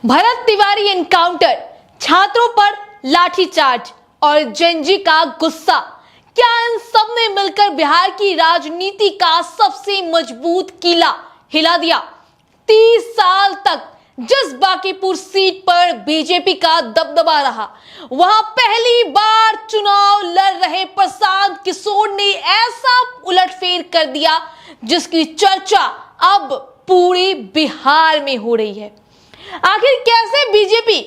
Bharat Tiwari encounter, छात्रों पर लाठीचार्ज और जेनजी का गुस्सा, क्या इन सब ने मिलकर बिहार की राजनीति का सबसे मजबूत किला हिला दिया? 30 साल तक जिस बांकीपुर सीट पर बीजेपी का दबदबा रहा, वहां पहली बार चुनाव लड़ रहे प्रशांत किशोर ने ऐसा उलटफेर कर दिया जिसकी चर्चा अब पूरे बिहार में हो रही है। आखिर कैसे बीजेपी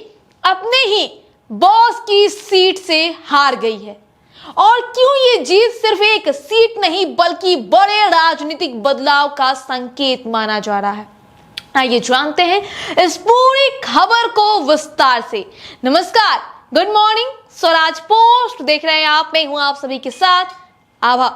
अपने ही बॉस की सीट से हार गई है और क्यों ये जीत सिर्फ एक सीट नहीं बल्कि बड़े राजनीतिक बदलाव का संकेत माना जा रहा है? आइए जानते हैं इस पूरी खबर को विस्तार से। नमस्कार, गुड मॉर्निंग, स्वराज पोस्ट देख रहे हैं आप, मैं हूं आप सभी के साथ आभा।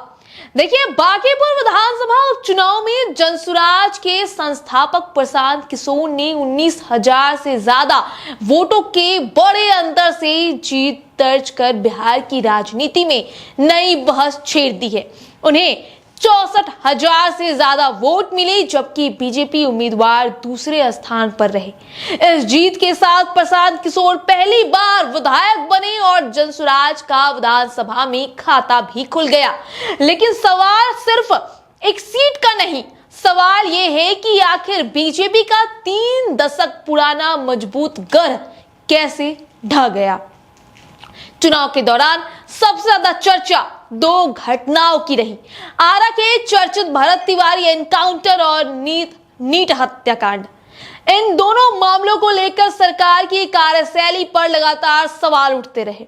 देखिए, बांकीपुर विधानसभा उपचुनाव में जनसुराज के संस्थापक प्रशांत किशोर ने 19,000 से ज्यादा वोटों के बड़े अंतर से जीत दर्ज कर बिहार की राजनीति में नई बहस छेड़ दी है। उन्हें 64,000 से ज्यादा वोट मिले, जबकि बीजेपी उम्मीदवार दूसरे स्थान पर रहे। इस जीत के साथ प्रशांत किशोर पहली बार विधायक बने और जनसुराज का विधानसभा में खाता भी खुल गया। लेकिन सवाल सिर्फ एक सीट का नहीं, सवाल यह है कि आखिर बीजेपी का 3 दशक पुराना मजबूत गढ़ कैसे ढह गया। चुनाव के दौरान सबसे ज्यादा चर्चा 2 घटनाओं की रही। आरा के चर्चित भरत तिवारी एनकाउंटर और नीट हत्याकांड। इन दोनों मामलों को लेकर सरकार की कार्यशैली पर लगातार सवाल उठते रहे।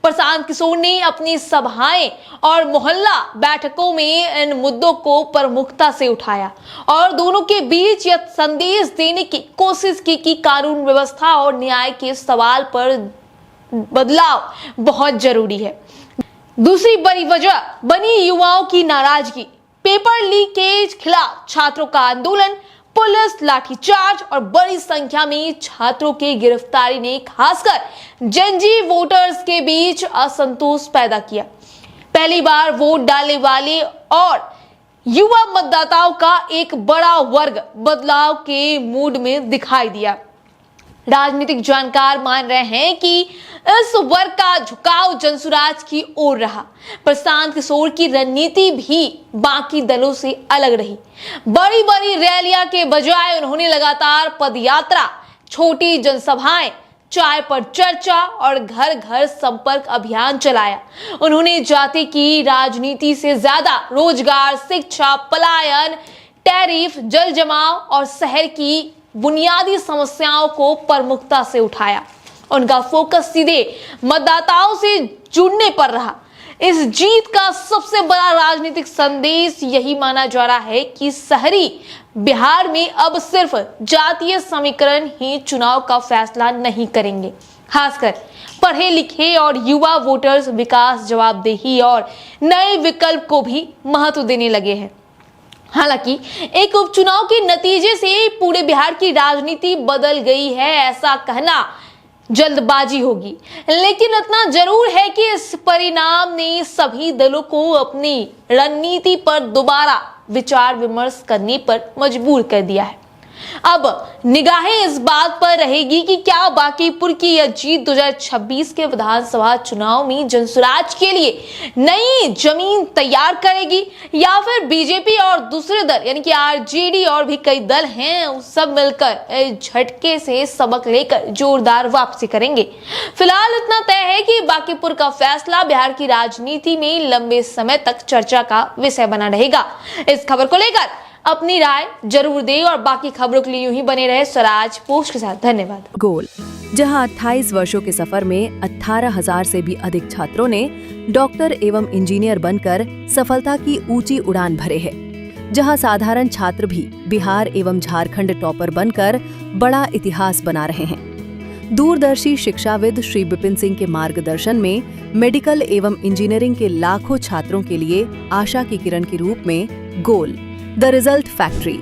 प्रशांत किशोर ने अपनी सभाएं और मोहल्ला बैठकों में इन मुद्दों को प्रमुखता से उठाया और दोनों के बीच यह संदेश देने की कोशिश की कि कानून व्यवस्था और न्याय के सवाल पर बदलाव बहुत जरूरी है। दूसरी बड़ी वजह बनी युवाओं की नाराजगी। पेपर लीकेज खिलाफ छात्रों का आंदोलन, पुलिस लाठीचार्ज और बड़ी संख्या में छात्रों की गिरफ्तारी ने खासकर जेनजी वोटर्स के बीच असंतोष पैदा किया। पहली बार वोट डालने वाले और युवा मतदाताओं का एक बड़ा वर्ग बदलाव के मूड में दिखाई दिया। राजनीतिक जानकार मान रहे हैं कि इस वर्ग का झुकाव जनसुराज की ओर रहा। प्रशांत किशोर की रणनीति भी बाकी दलों से अलग रही। बड़ी बड़ी रैलियां के बजाय उन्होंने लगातार पदयात्रा, छोटी जनसभाएं, चाय पर चर्चा और घर घर संपर्क अभियान चलाया। उन्होंने जाति की राजनीति से ज्यादा रोजगार, शिक्षा, पलायन, टैरिफ, जल जमाव और शहर की बुनियादी समस्याओं को प्रमुखता से उठाया। उनका फोकस सीधे मतदाताओं से जुड़ने पर रहा। इस जीत का सबसे बड़ा राजनीतिक संदेश यही माना जा रहा है कि शहरी बिहार में अब सिर्फ जातीय समीकरण ही चुनाव का फैसला नहीं करेंगे। खासकर पढ़े लिखे और युवा वोटर्स विकास, जवाबदेही और नए विकल्प को भी महत्व देने लगे हैं। हालांकि एक उपचुनाव के नतीजे से पूरे बिहार की राजनीति बदल गई है, ऐसा कहना जल्दबाजी होगी। लेकिन इतना जरूर है कि इस परिणाम ने सभी दलों को अपनी रणनीति पर दोबारा विचार विमर्श करने पर मजबूर कर दिया है। अब निगाहें इस बात पर रहेगी कि क्या बांकीपुर की यह जीत 2026 के विधानसभा चुनाव में जनसुराज के लिए नई जमीन तैयार करेगी या फिर बीजेपी और दूसरे दल यानी कि आरजेडी और भी कई दल हैं, सब मिलकर झटके से सबक लेकर जोरदार वापसी करेंगे। फिलहाल इतना तय है कि बांकीपुर का फैसला बिहार की राजनीति में लंबे समय तक चर्चा का विषय बना रहेगा। इस खबर को लेकर अपनी राय जरूर दें और बाकी खबरों के लिए यूं ही बने रहे स्वराज पोस्ट के साथ। धन्यवाद। गोल, जहां 28 वर्षों के सफर में 18,000 से भी अधिक छात्रों ने डॉक्टर एवं इंजीनियर बनकर सफलता की ऊंची उड़ान भरे हैं, जहां साधारण छात्र भी बिहार एवं झारखंड टॉपर बनकर बड़ा इतिहास बना रहे हैं। दूरदर्शी शिक्षाविद श्री विपिन सिंह के मार्गदर्शन में मेडिकल एवं इंजीनियरिंग के लाखों छात्रों के लिए आशा की किरण के रूप में गोल, द रिजल्ट फैक्ट्री